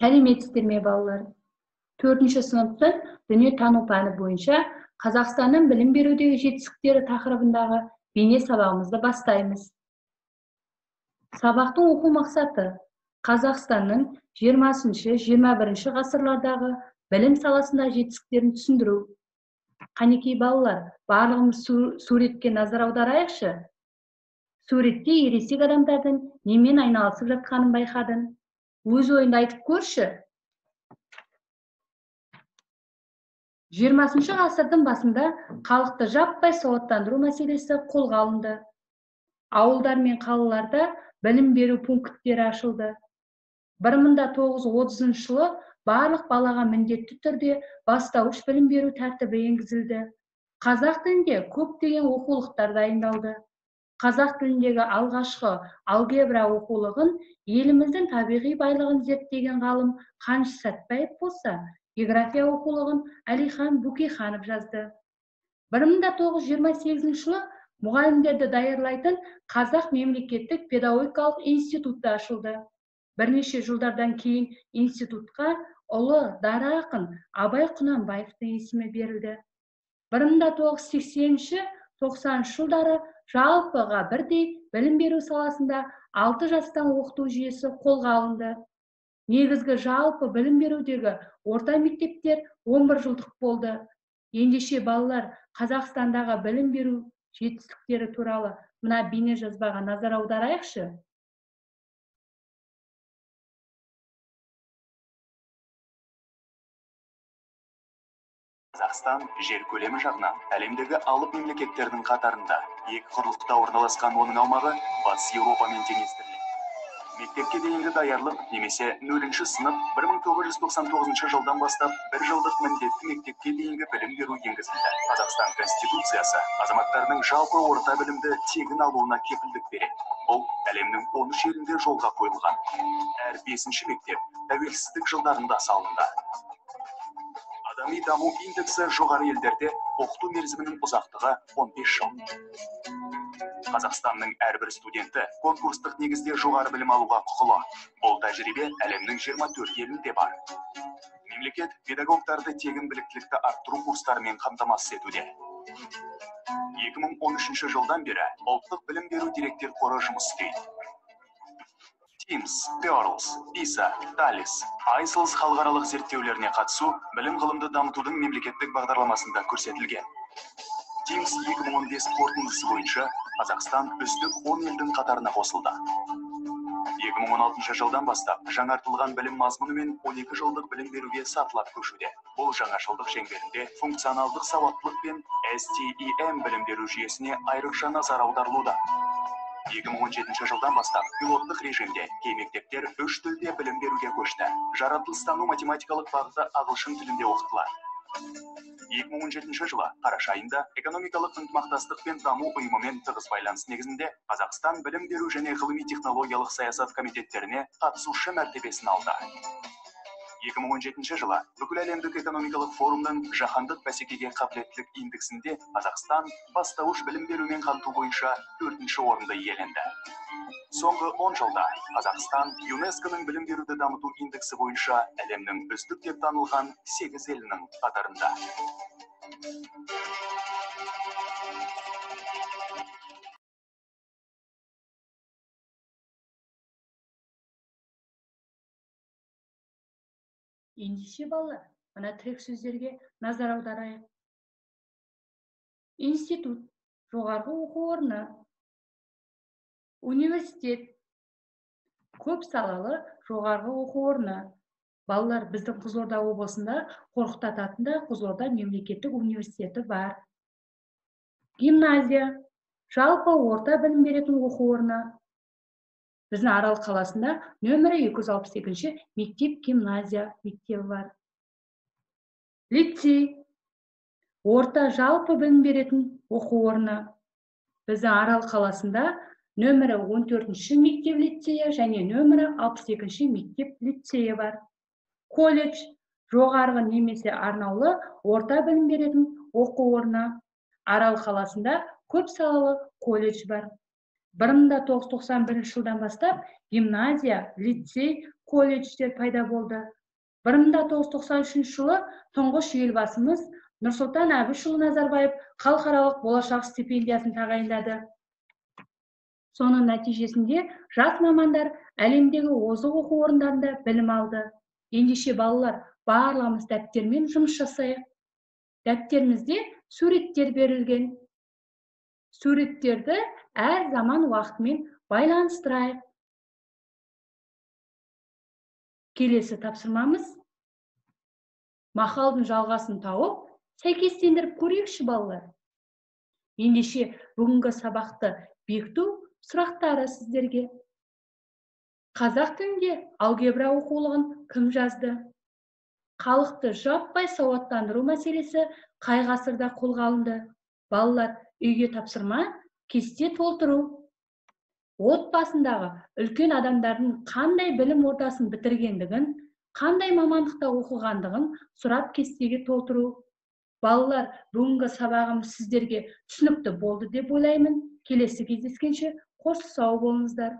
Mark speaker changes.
Speaker 1: Сәлеметсіздер ме балалар? 4-ші сыныптың дүниетану пәні бойынша Қазақстанның білім берудегі жетістіктері тақырыбындағы бейне сабағымызды бастаймыз. Сабақтың оқу мақсаты Қазақстанның 20-21 ғасырлардағы білім саласында жетістіктерін түсіндіру. Қанекей балалар, барлығымыз суретке назар аударайықшы. Суретте ересек адамдардың немен айналысып жатқанын байқадың. Өз ойыңды айтып көрші. 20 ғасырдың басында халықты жаппай сауаттандыру мәселесі қолға алынды. Ауылдар мен қалаларда білім беру пункттері ашылды. 1930 жылы барлық балаға міндетті түрде бастауыш білім беру тәртібі енгізілді. Қазақ тілінде көптеген оқулықтар дайындалды. Қазақ тіліндегі алғашқы алгебра оқулығын еліміздің табиғи байлығын зерттеген ғалым Қаныш Сәтбаев болса, география оқулығын Әлихан Бөкейханов жазды. 1928 жылы мұғалімдерді даярлайтын Қазақ мемлекеттік педагогикалық институты ашылды. Бірнеше жылдардан кейін институтқа ұлы дара ақын Абай Құнанбаевтың есімі берілді. 1980-90 жылдары жалпыға бірдей білім беру саласында 6 жастан оқыту жүйесі қолға алынды. Негізгі жалпы білім берудегі орта мектептер 11 жылдық болды. Ендеше балалар, Қазақстандағы білім беру жетістіктері туралы мына бейне жазбаға назар аударайықшы.
Speaker 2: Қазақстан жер көлемі жағынан әлемдегі алып мемлекеттердің қатарында. Екі құрлықта орналасқан оның аумағы Батыс Еуропамен теңестіріледі. Мектепке дейінгі даярлық немесе 0-ші сынып 1999 жылдан бастап бір жылдық міндетті мектепке дейінгі білім беру енгізілді. Қазақстан Конституциясы азаматтардың жалпы орта білімді тегін алуына кепілдік береді. Бұл әлемнің 13 елінде жолға қойылған. Әр 5-ші мектеп тәуелсіздік жылдарында салынды. Адами даму индексі жоғары елдерде оқыту мерзімінің ұзақтығы 15 жыл. Қазақстанның әрбір студенті конкурстық негізде жоғары білім алуға құқылы. Бұл тәжірибе әлемнің 24 елінде бар. Мемлекет педагогтарды тегін біліктілікті арттыру курстарымен қамтамасыз етуде. 2013 жылдан бері ұлттық білім беру деректер қоры жұмыс істейді. TIMSS, PIRLS, PISA, TALIS, ICELS халықаралық зерттеулеріне қатысу білім ғылымды дамытудың мемлекеттік бағдарламасында көрсетілген. TIMSS 2015 қорытындысы бойынша Қазақстан үздік 10 елдің қатарына қосылды. 2016 жылдан бастап жаңартылған білім мазмұны мен 12 жылдық білім беруге сатылап көшуде. Бұл жаңашылдық шеңберінде функционалдық сауаттылық пен STEM білім беру жүйесіне айрықша назар аударылуда. 2017 жылдан бастап пилоттық режимде кей мектептер 3 тілде білім беруге көшті. Жаратылыстану математикалық бағыты ағылшын тілінде оқытылады. 2017 жылы қараша айында экономикалық ынтымақтастық пен даму ұйымымен тығыз байланыс негізінде Қазақстан білім беру және ғылыми технологиялық саясат комитеттеріне қатысушы мәртебесін алды. 2017 жылы бүкіл әлемдік экономикалық форумның жаһандық бәсекеге қабілеттілік индексінде Қазақстан бастауыш білім берумен қамту бойынша 4-ші орынды иеленді. Соңғы 10 жылда Қазақстан ЮНЕСКО-ның білім беруді дамыту индексі бойынша әлемнің үздік деп танылған 8 елінің қатарында.
Speaker 1: Ендеше балалар, мына тірек сөздерге назар аударайық. Институт, жоғарғы оқу орны, университет, көп салалы жоғарғы оқу орны. Балалар, біздің Қызылорда облысында Қорқыт атында Қызылорда мемлекеттік университеті бар. Гимназия, жалпы орта білім беретін оқу орны. Біздің Арал қаласында нөмірі 262-ші мектеп-гимназия мектебі бар. Лицей, орта жалпы білім беретін оқу орны. Біздің Арал қаласында нөмірі 14-ші мектеп-лицейі және нөмірі 62-ші мектеп-лицейі бар. Колледж, жоғарғы немесе арнаулы орта білім беретін оқу орны. Арал қаласында көп салалы колледж бар. 1991 жылдан бастап гимназия, лицей, колледждер пайда болды. 1993 жылы тұңғыш елбасымыз Нұрсұлтан Әбішұлы Назарбаев халықаралық болашақ стипендиясын тағайындады. Соның нәтижесінде жас мамандар әлемдегі озық оқу орындарында білім алды. Ендеше балалар, барлығымыз дәптермен жұмыс жасайық. Дәптерімізде суреттер берілген. Суреттерді әр заман уақытымен байланыстырайық. Келесі тапсырмамыз. Мақалдың жалғасын тауып, сәйкестендіріп көрейікші балалар. Ендеше бүгінгі сабақты бекіту сұрақтары сіздерге. Қазақ тілінде алгебра оқулығын кім жазды? Халықты жаппай сауаттандыру мәселесі қай ғасырда қолға алынды? Балалар, үйге тапсырма, кесте толтыру. Отбасындағы үлкен адамдардың қандай білім ордасын бітіргендігін, қандай мамандықта оқығандығын сұрап кестеге толтыру. Балалар, бүгінгі сабағымыз сіздерге түсінікті болды деп ойлаймын. Келесі кездескенше қош сау болыңыздар.